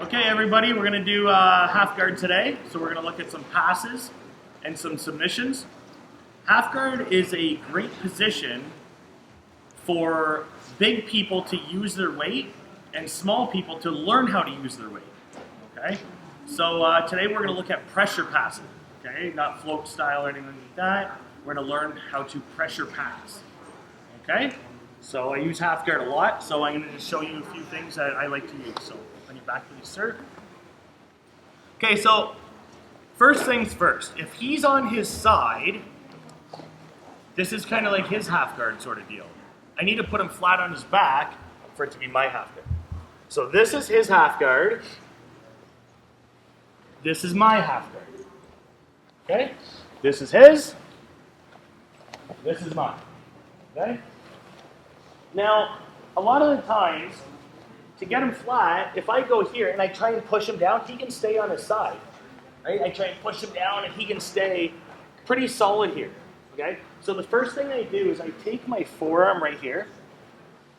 Okay, everybody, we're going to do half guard today. So we're going to look at some passes and some submissions. Half guard is a great position for big people to use their weight and small people to learn how to use their weight. Okay, so today we're going to look at pressure passing. Okay, not float style or anything like that. We're going to learn how to pressure pass. Okay, so I use half guard a lot, so I'm going to just show you a few things that I like to use. So on your back, please, sir. Okay, so first things first. If he's on his side, this is kind of like his half guard sort of deal. I need to put him flat on his back for it to be my half guard. So this is his half guard. This is my half guard. Okay? This is his. This is mine. Okay? Now, a lot of the times, to get him flat, if I go here and I try and push him down, he can stay on his side. Right? I try and push him down and he can stay pretty solid here. Okay? So the first thing I do is I take my forearm right here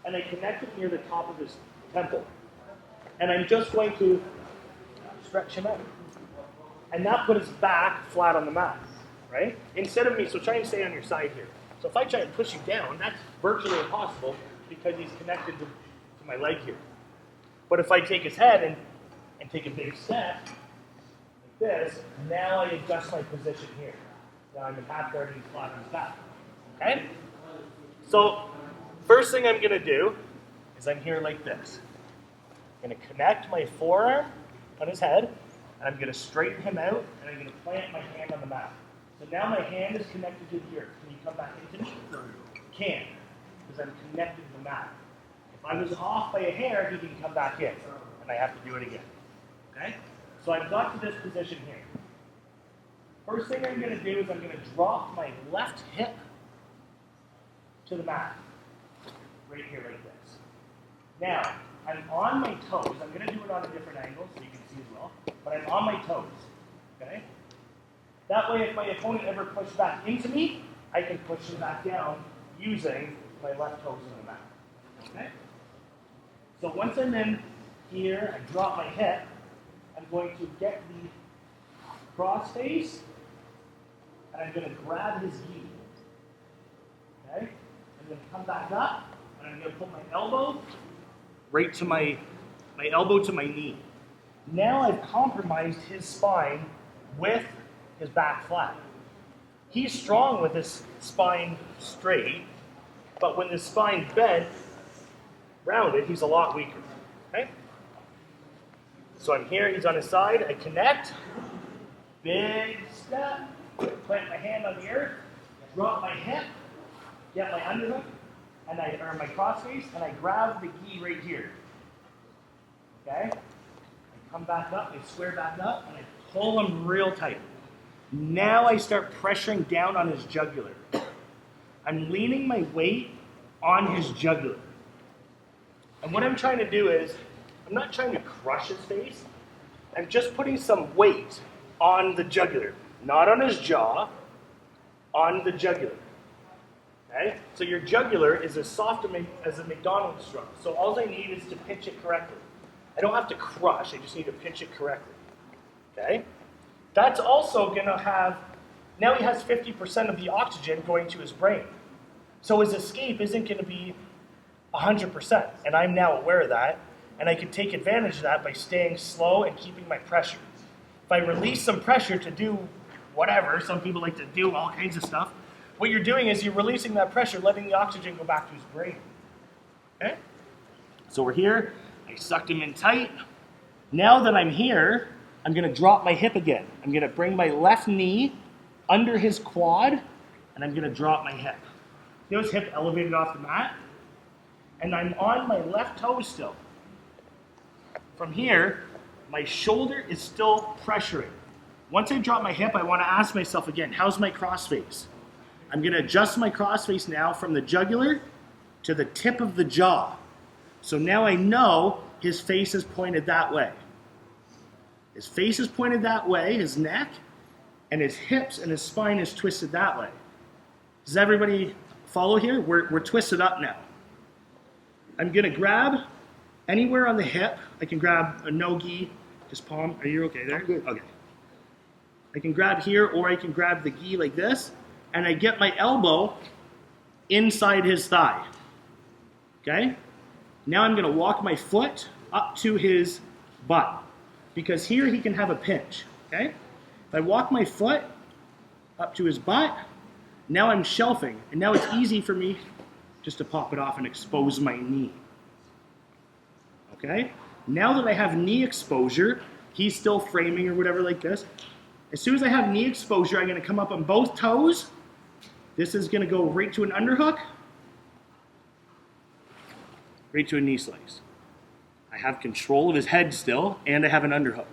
and I connect it near the top of his temple. And I'm just going to stretch him out. And that puts his back flat on the mat. Right? Instead of me, so try and stay on your side here. So if I try and push you down, that's virtually impossible because he's connected to my leg here. But if I take his head and take a big step, like this, now I adjust my position here. Now I'm in half guard and he's flat on his back. Okay? So, first thing I'm going to do is I'm here like this. I'm going to connect my forearm on his head, and I'm going to straighten him out, and I'm going to plant my hand on the mat. So now my hand is connected to the earth. Can you come back into me? No, you can't, because I'm connected to the mat. If I was off by a hair, he can come back in, and I have to do it again. Okay? So I've got to this position here. First thing I'm going to do is I'm going to drop my left hip to the mat, right here like this. Now, I'm on my toes. I'm going to do it on a different angle so you can see as well, but I'm on my toes. Okay? That way, if my opponent ever pushes back into me, I can push him back down using my left toes on the mat. Okay? So once I'm in here, I drop my hip. I'm going to get the cross face, and I'm going to grab his gi. Okay? I'm going to come back up, and I'm going to put my elbow right to my elbow to my knee. Now I've compromised his spine with his back flat. He's strong with his spine straight, but when the spine bent, rounded, he's a lot weaker. Okay? So I'm here, he's on his side, I connect, big step, plant my hand on the earth, drop my hip, get my underhook, or my cross face, and I grab the gi right here. Okay? I come back up, I square back up, and I pull him real tight. Now I start pressuring down on his jugular. I'm leaning my weight on his jugular. And what I'm trying to do is, I'm not trying to crush his face. I'm just putting some weight on the jugular. Not on his jaw, on the jugular. Okay? So your jugular is as soft as a McDonald's straw. So all I need is to pinch it correctly. I don't have to crush, I just need to pinch it correctly. Okay? That's also going to have, now he has 50% of the oxygen going to his brain. So his escape isn't going to be 100%. And I'm now aware of that. And I can take advantage of that by staying slow and keeping my pressure. If I release some pressure to do whatever, some people like to do all kinds of stuff, what you're doing is you're releasing that pressure, letting the oxygen go back to his brain. Okay? So we're here. I sucked him in tight. Now that I'm here, I'm going to drop my hip again. I'm going to bring my left knee under his quad, and I'm going to drop my hip. See how his hip elevated off the mat? And I'm on my left toe still. From here, my shoulder is still pressuring. Once I drop my hip, I want to ask myself again, how's my crossface? I'm going to adjust my crossface now from the jugular to the tip of the jaw. So now I know his face is pointed that way. His face is pointed that way, his neck, and his hips and his spine is twisted that way. Does everybody follow here? We're twisted up now. I'm going to grab anywhere on the hip, I can grab a no-gi, his palm. Are you okay there? I'm good. Okay. I can grab here, or I can grab the gi like this, and I get my elbow inside his thigh. Okay? Now I'm gonna walk my foot up to his butt, because here he can have a pinch. Okay? If I walk my foot up to his butt, now I'm shelfing, and now it's easy for me just to pop it off and expose my knee. Okay? Now that I have knee exposure, he's still framing or whatever like this. As soon as I have knee exposure, I'm going to come up on both toes. This is going to go right to an underhook, right to a knee slice. I have control of his head still, and I have an underhook.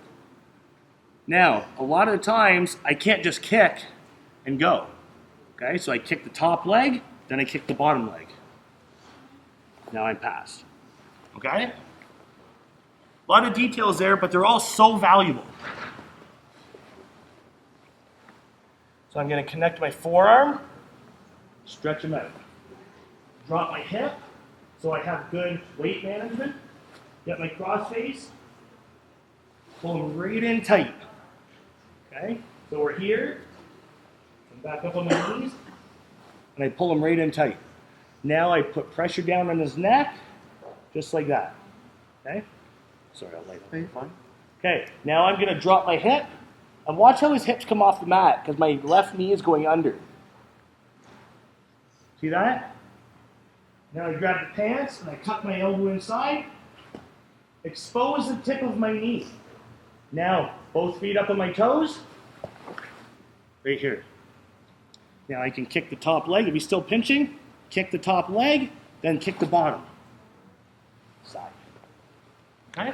Now, a lot of the times, I can't just kick and go. Okay, so I kick the top leg, then I kick the bottom leg. Now I'm past. Okay? A lot of details there, but they're all so valuable. So I'm going to connect my forearm, stretch him out. Drop my hip, so I have good weight management. Get my cross face, pull him right in tight. Okay? So we're here, I'm back up on my knees, and I pull him right in tight. Now I put pressure down on his neck, just like that. Okay? Sorry, I'll lay that. Fine. Okay, now I'm going to drop my hip, and watch how his hips come off the mat, because my left knee is going under. See that? Now I grab the pants, and I tuck my elbow inside, expose the tip of my knee. Now, both feet up on my toes, right here. Now I can kick the top leg. If he's still pinching, kick the top leg, then kick the bottom side. Okay?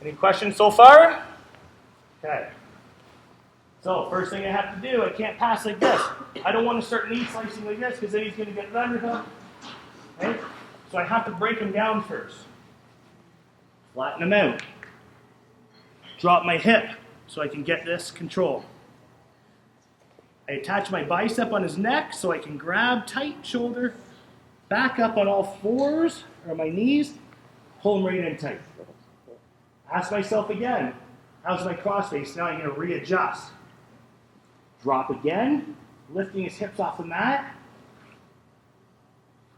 Any questions so far? Okay. So first thing I have to do, I can't pass like this. I don't want to start knee slicing like this because then he's going to get an underhook. Okay? So I have to break him down first. Flatten him out. Drop my hip so I can get this control. I attach my bicep on his neck so I can grab tight shoulder, back up on all fours or my knees, pull him right in tight. Ask myself again, how's my cross face? Now I'm going to readjust. Drop again, lifting his hips off the mat.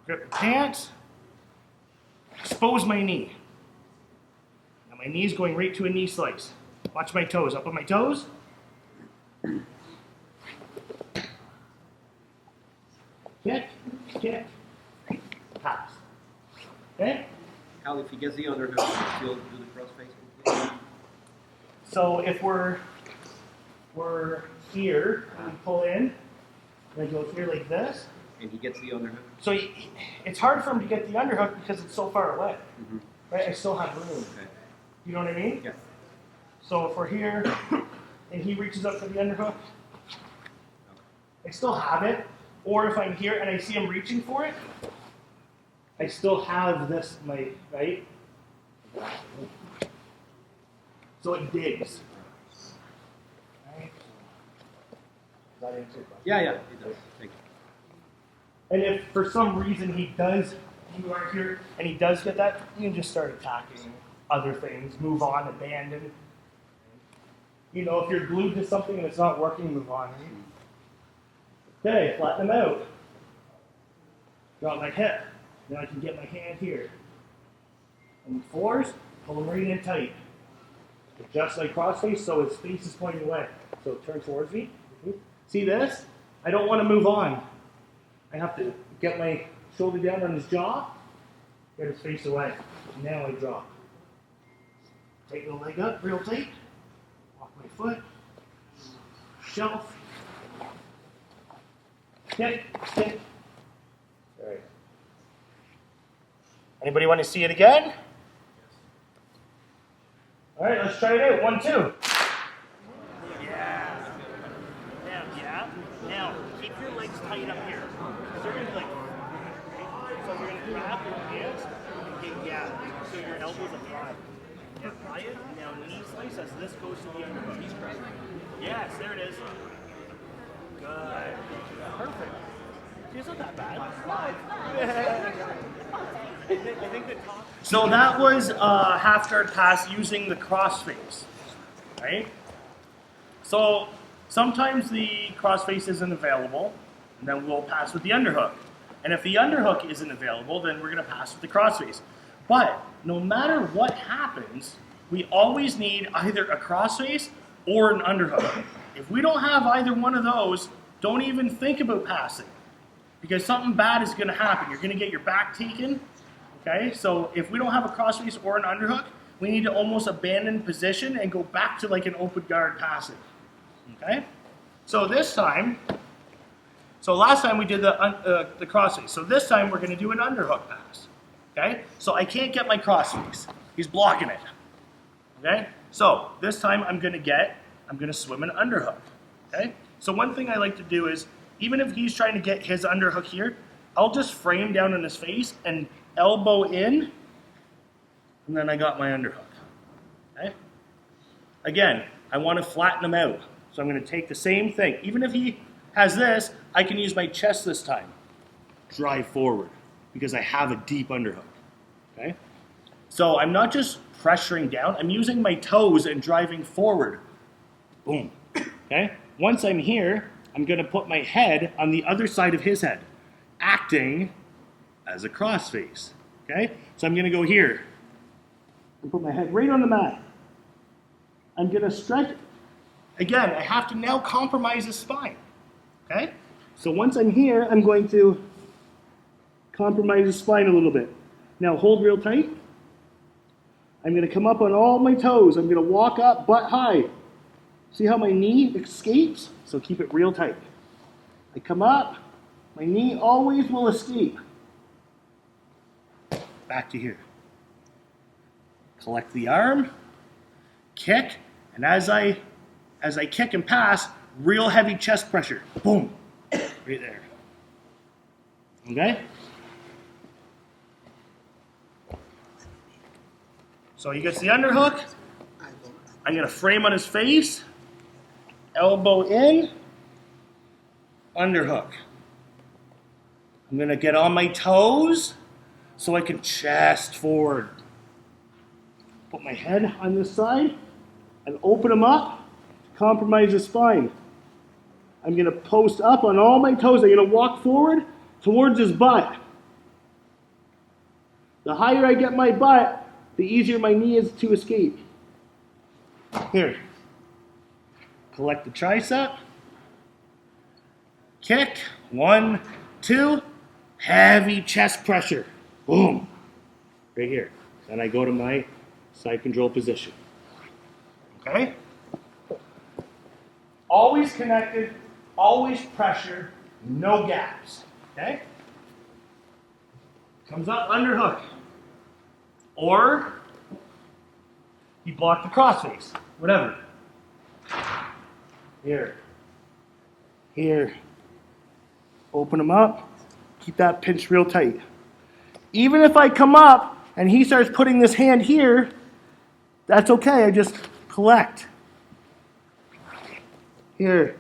Grip the pants. Expose my knee. Now my knee's going right to a knee slice. Watch my toes. Up on my toes. Kick, kick, pass. Okay? Kyle, if he gets the underhook, he'll do the cross face. So if we're here, and we pull in, and I go here like this. And he gets the underhook. So it's hard for him to get the underhook because it's so far away. Mm-hmm. Right? I still have room. Okay. You know what I mean? Yeah. So if we're here, and he reaches up for the underhook, I still have it. Or if I'm here and I see him reaching for it, I still have this, right? So it digs. Right? Does that answer your question? Yeah, it does. Thank you. And if for some reason you are here, and he does get that, you can just start attacking other things, move on, abandon. You know, if you're glued to something and it's not working, move on. Right? Okay, flatten them out. Drop my hip. Now I can get my hand here. On the fours, pull them right in tight. Adjust my cross face so his face is pointing away. So turn towards me. See this? I don't want to move on. I have to get my shoulder down on his jaw, get his face away. Now I drop. Take the leg up real tight. Walk my foot. Shelf. Kick, kick. All right. Anybody want to see it again? All right, let's try it out. 1, 2. Yeah. Now, keep your legs tight up here. Because they're going to be like, so we're going to grab your hands and get so your elbows are fly. Yeah, fly it. Now knee slice as this goes to the underhook. Yes, there it is. Good. Perfect. It's not that bad. So that was a half guard pass using the crossface, right? So sometimes the crossface isn't available, and then we'll pass with the underhook. And if the underhook isn't available, then we're going to pass with the crossface. But no matter what happens, we always need either a crossface or an underhook. If we don't have either one of those, don't even think about passing, because something bad is going to happen. You're going to get your back taken. Okay, so if we don't have a crossface or an underhook, we need to almost abandon position and go back to like an open guard passing. Okay, so this time, so last time we did the crossface. So this time we're going to do an underhook pass. Okay, so I can't get my crossface. He's blocking it. Okay, so this time I'm going to swim an underhook. Okay, so one thing I like to do is, even if he's trying to get his underhook here, I'll just frame down on his face and elbow in, and then I got my underhook. Okay? Again, I want to flatten him out. So I'm going to take the same thing. Even if he has this, I can use my chest this time. Drive forward, because I have a deep underhook. Okay? So I'm not just pressuring down, I'm using my toes and driving forward. Boom. Okay? Once I'm here, I'm going to put my head on the other side of his head, acting as a crossface. Okay? So I'm going to go here and put my head right on the mat. I'm going to stretch it. Again, I have to now compromise the spine. Okay? So once I'm here, I'm going to compromise the spine a little bit. Now hold real tight. I'm going to come up on all my toes. I'm going to walk up butt high. See how my knee escapes? So keep it real tight. I come up. My knee always will escape. Back to here. Collect the arm, kick, and as I kick and pass, real heavy chest pressure. Boom. Right there. Okay? So he gets the underhook. I'm going to frame on his face. Elbow in. Underhook. I'm going to get on my toes so I can chest forward. Put my head on this side and open them up, compromise the spine. I'm going to post up on all my toes. I'm going to walk forward towards his butt. The higher I get my butt, the easier my knee is to escape. Here. Collect the tricep. Kick. 1, 2. Heavy chest pressure. Boom. Right here. Then I go to my side control position. Okay? Always connected, always pressure, no gaps. Okay? Comes up underhook. Or you block the crossface. Whatever. Here. Here. Open them up. Keep that pinched real tight. Even if I come up and he starts putting this hand here, that's okay. I just collect. Here.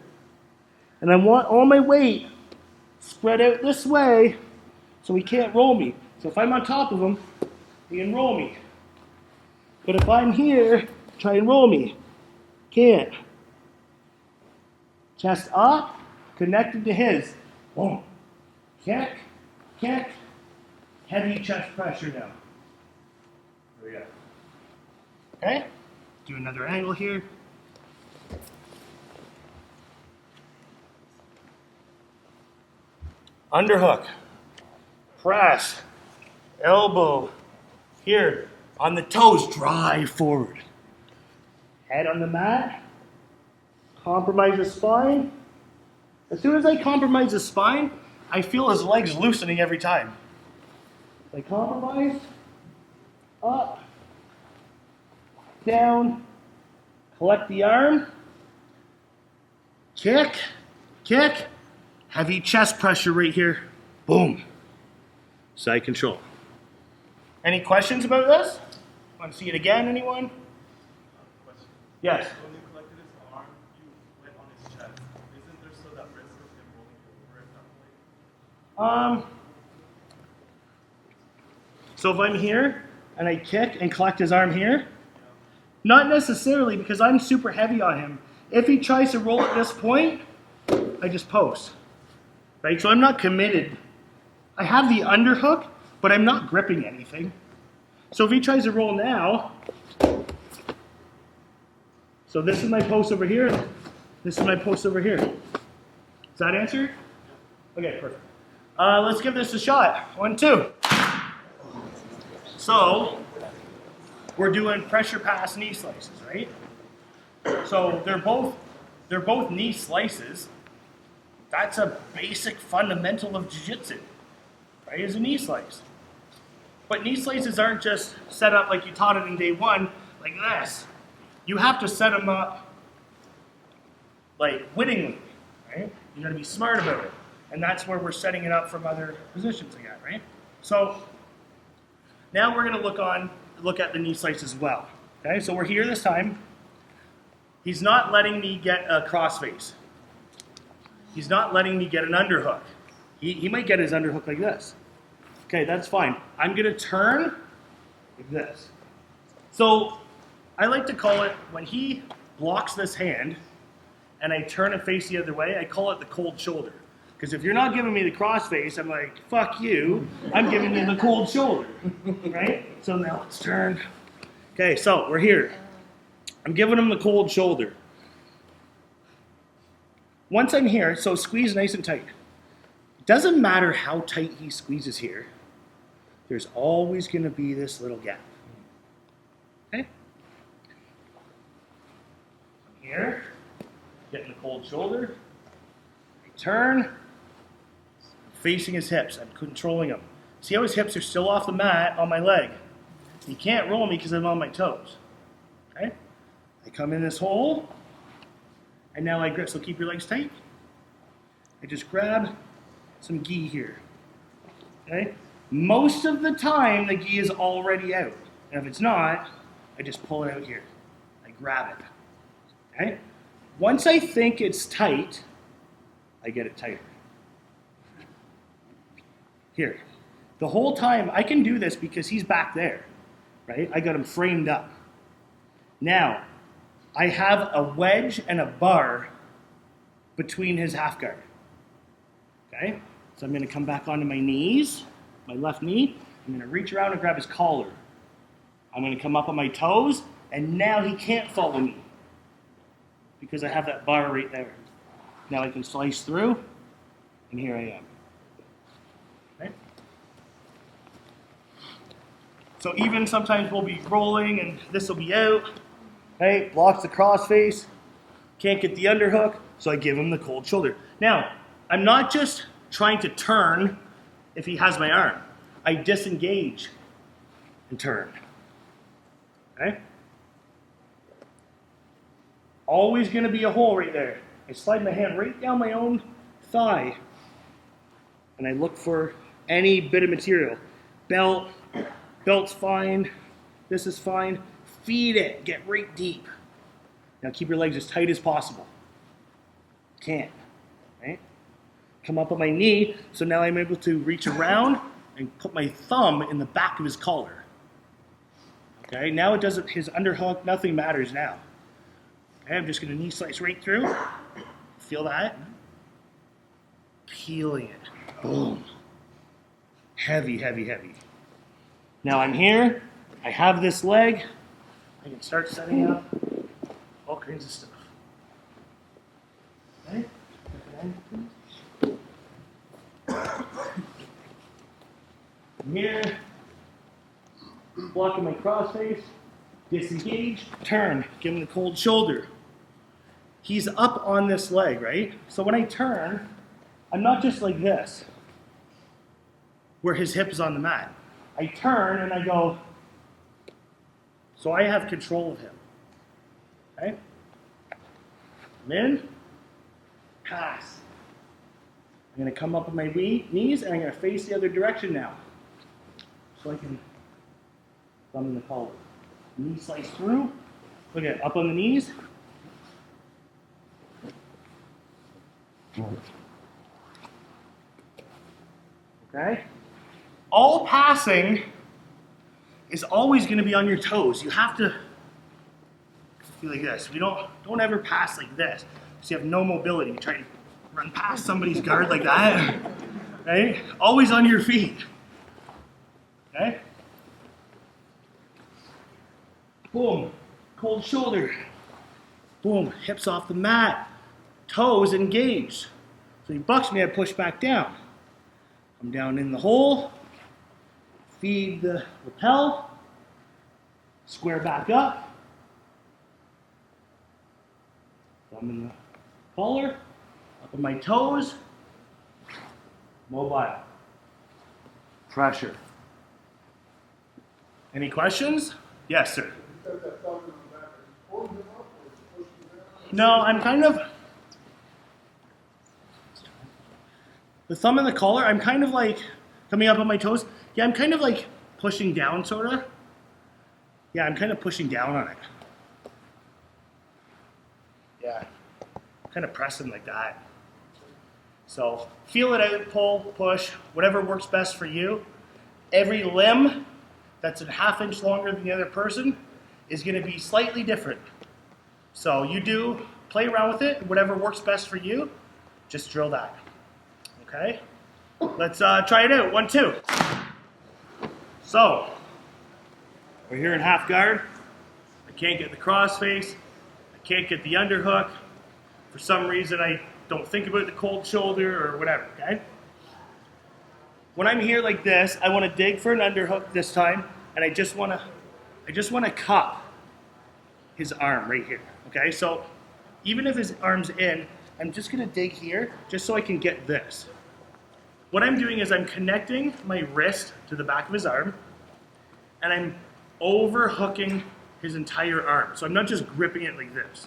And I want all my weight spread out this way so he can't roll me. So if I'm on top of him, he can roll me. But if I'm here, try and roll me. Can't. Chest up, connected to his. Boom. Kick, kick. Heavy chest pressure now. There we go. Okay? Do another angle here. Underhook. Press. Elbow. Here. On the toes, drive forward. Head on the mat. Compromise the spine. As soon as I compromise the spine, I feel his legs loosening every time. I compromise. Up. Down. Collect the arm. Kick. Kick. Heavy chest pressure right here. Boom. Side control. Any questions about this? Want to see it again, anyone? Question. Yes. When you collected his arm, you went on his chest. Isn't there still that risk of him rolling over at that point? So if I'm here and I kick and collect his arm here, not necessarily because I'm super heavy on him. If he tries to roll at this point, I just post, right? So I'm not committed. I have the underhook, but I'm not gripping anything. So if he tries to roll now, so this is my post over here, this is my post over here. Does that answer? Okay, perfect. Let's give this a shot. 1, 2. So we're doing pressure pass knee slices, right? So they're both knee slices. That's a basic fundamental of jiu-jitsu, right? Is a knee slice. But knee slices aren't just set up like you taught it in day 1, like this. You have to set them up like wittingly, right? You gotta be smart about it. And that's where we're setting it up from other positions again, right? So now we're gonna look at the knee slice as well. Okay, so we're here this time. He's not letting me get a crossface. He's not letting me get an underhook. He might get his underhook like this. Okay, that's fine. I'm gonna turn like this. So I like to call it, when he blocks this hand and I turn and face the other way, I call it the cold shoulder. Because if you're not giving me the crossface, I'm like, fuck you, I'm giving you the cold shoulder, right? So now let's turn. Okay, so we're here. I'm giving him the cold shoulder. Once I'm here, so squeeze nice and tight. It doesn't matter how tight he squeezes here, there's always gonna be this little gap. Okay? I'm here, getting the cold shoulder. I turn, facing his hips. I'm controlling him. See how his hips are still off the mat on my leg? He can't roll me because I'm on my toes. Okay? I come in this hole, and now I grip. So keep your legs tight. I just grab some gi here. Okay? Most of the time, the gi is already out. And if it's not, I just pull it out here. I grab it. Okay? Once I think it's tight, I get it tighter. Here. The whole time, I can do this because he's back there, right? I got him framed up. Now, I have a wedge and a bar between his half guard. Okay? So I'm gonna come back onto my knees, my left knee. I'm gonna reach around and grab his collar. I'm gonna come up on my toes, and now he can't follow me because I have that bar right there. Now I can slice through, and here I am. Okay? So even sometimes we'll be rolling and this will be out. Right? Blocks the crossface. Can't get the underhook, so I give him the cold shoulder. Now, I'm not just trying to turn if he has my arm. I disengage and turn. Okay? Always going to be a hole right there. I slide my hand right down my own thigh, and I look for any bit of material. Belt's fine. This is fine. Feed it. Get right deep. Now keep your legs as tight as possible. Can't. Right? Come up on my knee, so now I'm able to reach around and put my thumb in the back of his collar. Okay, now it doesn't, his underhook, nothing matters now. Okay, I'm just gonna knee slice right through. Feel that? Peeling it. Boom. Heavy, heavy, heavy. Now I'm here, I have this leg, I can start setting up all kinds of stuff. Okay? I'm here, blocking my crossface, disengage, turn, give him the cold shoulder. He's up on this leg, right? So when I turn, I'm not just like this, where his hip is on the mat. I turn and I go, so I have control of him. Okay? I'm in, pass. I'm gonna come up on my knees and I'm gonna face the other direction now. So I can thumb in the collar. Knee slice through. Look at it, up on the knees. Okay? All passing is always going to be on your toes. You have to be like this. We don't ever pass like this. So you have no mobility. You try to run past somebody's guard like that. Right? Always on your feet. Okay? Boom. Cold shoulder. Boom. Hips off the mat. Toes engaged. So he bucks me, I push back down. I'm down in the hole. Feed the lapel. Square back up. Thumb in the collar. Up on my toes. Mobile. Pressure. Any questions? Yes, sir. No, I'm kind of... The thumb in the collar, I'm kind of like coming up on my toes. Yeah, I'm kind of like pushing down, sort of. Yeah, I'm kind of pushing down on it. Yeah, kind of pressing like that. So feel it out, pull, push, whatever works best for you. Every limb that's a ½ inch longer than the other person is going to be slightly different. So you do play around with it, whatever works best for you, just drill that. Okay, let's try it out. 1, 2. So we're here in half guard. I can't get the crossface. I can't get the underhook. For some reason, I don't think about the cold shoulder or whatever. Okay. When I'm here like this, I want to dig for an underhook this time, and I just want to cup his arm right here. Okay, so even if his arm's in, I'm just going to dig here just so I can get this. What I'm doing is I'm connecting my wrist to the back of his arm, and I'm overhooking his entire arm. So I'm not just gripping it like this.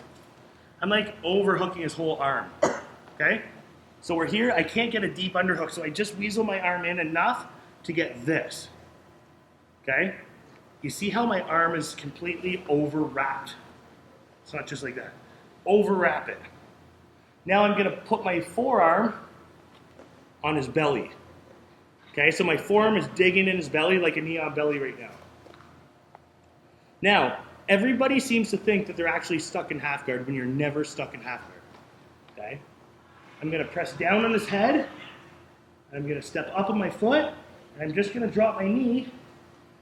I'm like overhooking his whole arm. Okay? So we're here, I can't get a deep underhook, so I just weasel my arm in enough to get this. Okay? You see how my arm is completely overwrapped? It's not just like that. Overwrap it. Now I'm going to put my forearm on his belly. Okay, so my forearm is digging in his belly like a neon belly right now. Now, everybody seems to think that they're actually stuck in half guard when you're never stuck in half guard. Okay? I'm going to press down on his head, and I'm going to step up on my foot, and I'm just going to drop my knee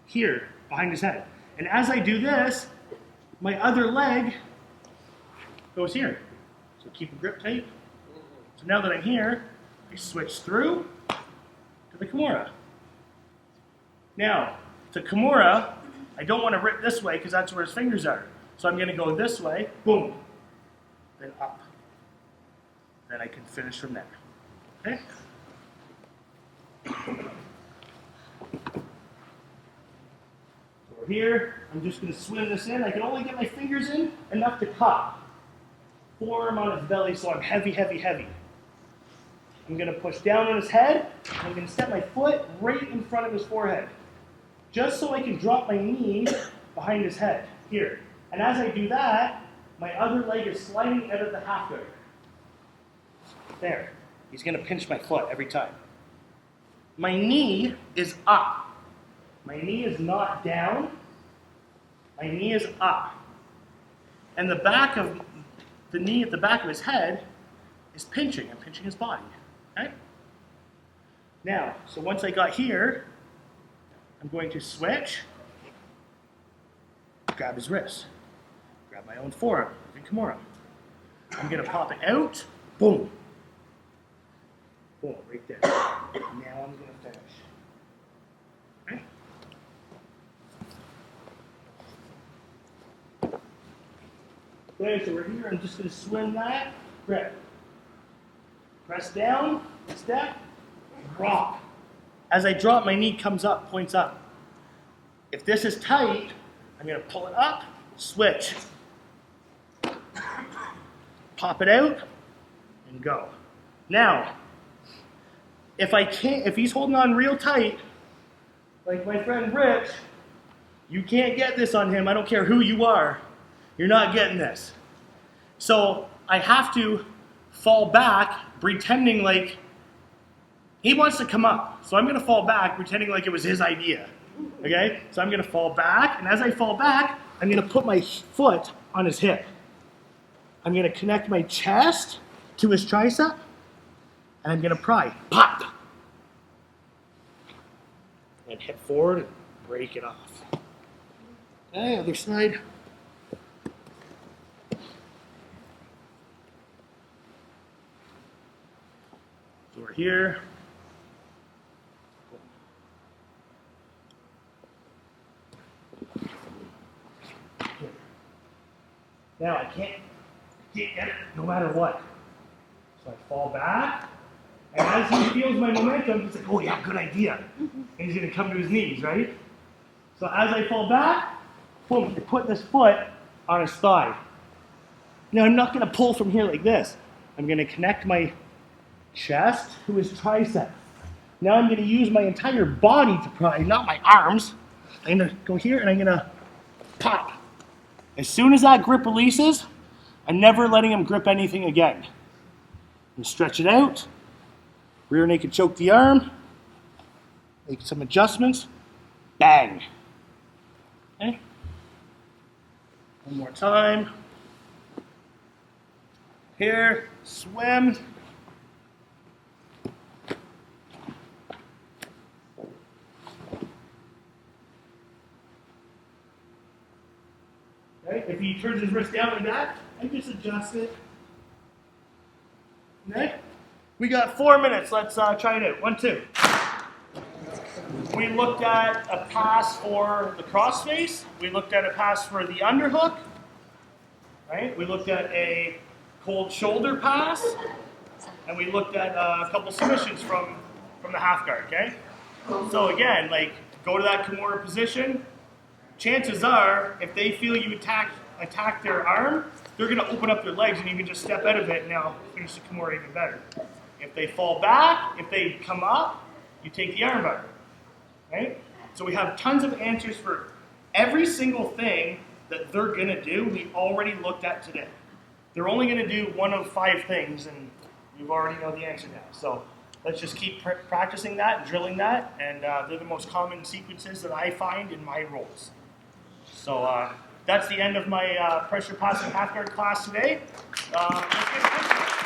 here behind his head. And as I do this, my other leg goes here. So keep a grip tight. So now that I'm here, I switch through to the Kimura. Now, to Kimura, I don't want to rip this way because that's where his fingers are. So I'm going to go this way, boom, then up. Then I can finish from there. Okay? So we're here. I'm just going to swim this in. I can only get my fingers in enough to cup. Forearm on his belly, so I'm heavy, heavy, heavy. I'm going to push down on his head. I'm going to set my foot right in front of his forehead, just so I can drop my knee behind his head, here. And as I do that, my other leg is sliding out of the half guard. There. He's going to pinch my foot every time. My knee is up. My knee is not down. My knee is up. And the back of the knee at the back of his head is pinching. I'm pinching his body. Okay? Now, so once I got here, I'm going to switch, grab his wrist, grab my own forearm, in Kimura. I'm going to pop it out, boom. Boom, right there. Now I'm going to finish. Okay? Okay, so we're here. I'm just going to swim that, grip. Press down, step, drop. As I drop, my knee comes up, points up. If this is tight, I'm going to pull it up, switch. Pop it out, and go. Now, if he's holding on real tight, like my friend Rich, you can't get this on him. I don't care who you are. You're not getting this. So I have to fall back, pretending like He wants to come up, so I'm going to fall back, pretending like it was his idea. Okay? So I'm going to fall back, and as I fall back, I'm going to put my foot on his hip. I'm going to connect my chest to his tricep, and I'm going to pry. Pop! And hip forward and break it off. Okay, other side. So we're here. Now I can't get it no matter what. So I fall back, and as he feels my momentum, he's like, oh yeah, good idea. And he's gonna come to his knees, right? So as I fall back, boom, I put this foot on his thigh. Now I'm not gonna pull from here like this. I'm gonna connect my chest to his tricep. Now I'm gonna use my entire body to pry, not my arms. I'm gonna go here and I'm gonna pop. As soon as that grip releases, I'm never letting him grip anything again. And stretch it out, rear naked choke the arm, make some adjustments, bang. Okay? One more time. Here, swim. Okay? If he turns his wrist down like that, I just adjust it. Okay? We got 4 minutes. Let's try it out. 1, 2. We looked at a pass for the crossface. We looked at a pass for the underhook. Right? We looked at a cold shoulder pass. And we looked at a couple submissions from the half guard. Okay? So again, like, go to that Kimura position. Chances are, if they feel you attack their arm, they're going to open up their legs and you can just step out of it and now finish the Kimura even better. If they fall back, if they come up, you take the arm bar. Right? So we have tons of answers for every single thing that they're going to do, we already looked at today. They're only going to do one of 5 things and you already know the answer now. So let's just keep practicing that and drilling that, and they're the most common sequences that I find in my roles. So that's the end of my pressure passing half guard class today. Let's get